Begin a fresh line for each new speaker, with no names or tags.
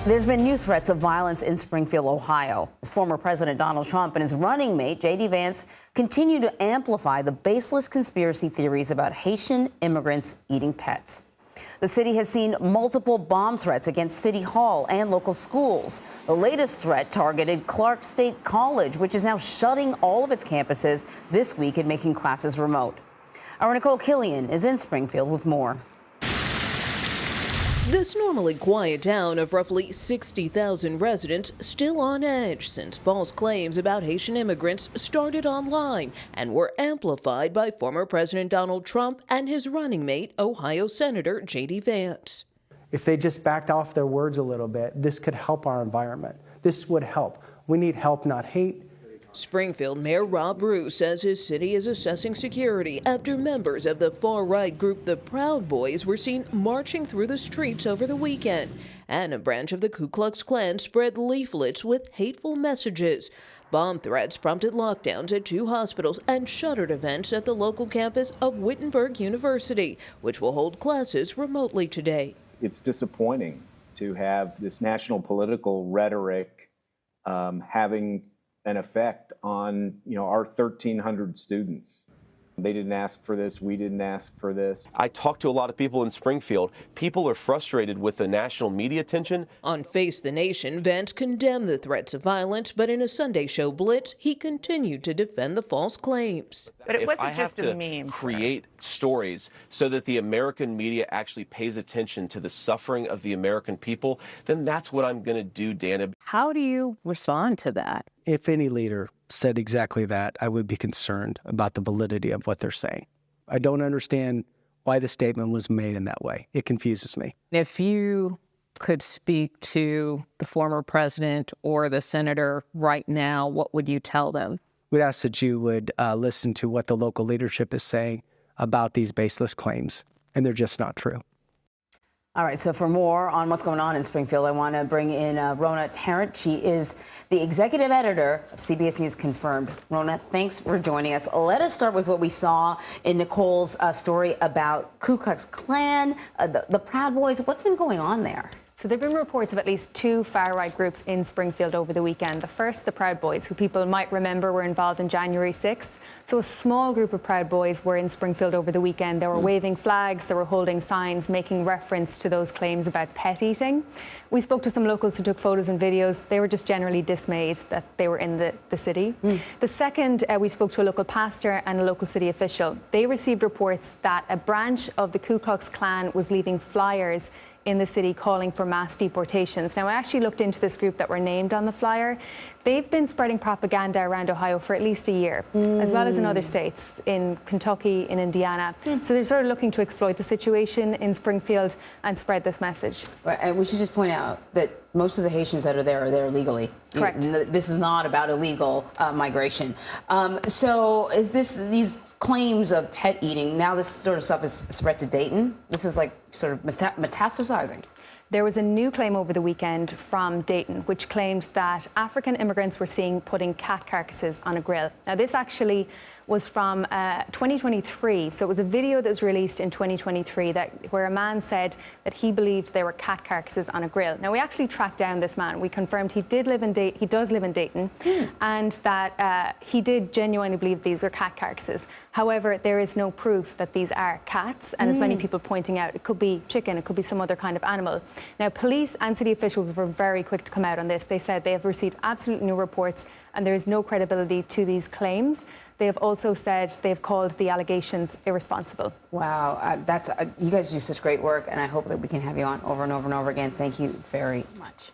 There's been new threats of violence in Springfield, Ohio, as former President Donald Trump and his running mate, J.D. Vance, continue to amplify the baseless conspiracy theories about Haitian immigrants eating pets. The city has seen multiple bomb threats against City Hall and local schools. The latest threat targeted Clark State College, which is now shutting all of its campuses this week and making classes remote. Our Nikole Killion is in Springfield with more.
This normally quiet town of roughly 60,000 residents still on edge since false claims about Haitian immigrants started online and were amplified by former President Donald Trump and his running mate, Ohio Senator J.D. Vance.
If they just backed off their words a little bit, this could help our environment. This would help. We need help, not hate.
Springfield Mayor Rob Bruce says his city is assessing security after members of the far-right group the Proud Boys were seen marching through the streets over the weekend, and a branch of the Ku Klux Klan spread leaflets with hateful messages. Bomb threats prompted lockdowns at 2 hospitals and shuttered events at the local campus of Wittenberg University, which will hold classes remotely today.
It's disappointing to have this national political rhetoric having an effect on, our 1,300 students. They didn't ask for this. We didn't ask for this.
I talked to a lot of people in Springfield. People are frustrated with the national media attention.
On Face the Nation, Vance condemned the threats of violence, but in a Sunday show blitz, he continued to defend the false claims.
But it wasn't just a meme.
If I have to create stories so that the American media actually pays attention to the suffering of the American people, then that's what I'm going to do, Dana.
How do you respond to that?
If any leader said exactly that, I would be concerned about the validity of what they're saying. I don't understand why the statement was made in that way. It confuses me.
If you could speak to the former president or the senator right now, what would you tell them?
We'd ask that you would listen to what the local leadership is saying about these baseless claims, and they're just not true.
All right, so for more on what's going on in Springfield, I want to bring in Rhona Tarrant. She is the executive editor of CBS News Confirmed. Rhona, thanks for joining us. Let us start with what we saw in Nikole's story about Ku Klux Klan, the Proud Boys. What's been going on there?
So there have been reports of at least 2 far-right groups in Springfield over the weekend. The first, the Proud Boys, who people might remember were involved in January 6th. So a small group of Proud Boys were in Springfield over the weekend. They were waving flags, they were holding signs, making reference to those claims about pet eating. We spoke to some locals who took photos and videos. They were just generally dismayed that they were in the city. The second, we spoke to a local pastor and a local city official. They received reports that a branch of the Ku Klux Klan was leaving flyers in the city calling for mass deportations. Now, I actually looked into this group that were named on the flyer. They've been spreading propaganda around Ohio for at least a year, as well as in other states, in Kentucky, in Indiana. So they're sort of looking to exploit the situation in Springfield and spread this message.
Right, and we should just point out that most of the Haitians that are there legally.
Correct.
This is not about illegal migration. So is these claims of pet eating, now this sort of stuff is spread to Dayton? This is like sort of metastasizing.
There was a new claim over the weekend from Dayton, which claimed that African immigrants were seen putting cat carcasses on a grill. Now, this actually was from 2023. So it was a video that was released in 2023 where a man said that he believed there were cat carcasses on a grill. Now, we actually tracked down this man. We confirmed he does live in Dayton, and that he did genuinely believe these are cat carcasses. However, there is no proof that these are cats, and as many people pointing out, it could be chicken, it could be some other kind of animal. Now, police and city officials were very quick to come out on this. They said they have received absolutely no reports and there is no credibility to these claims. They have also said they've called the allegations irresponsible.
Wow, you guys do such great work, and I hope that we can have you on over and over and over again. Thank you very much.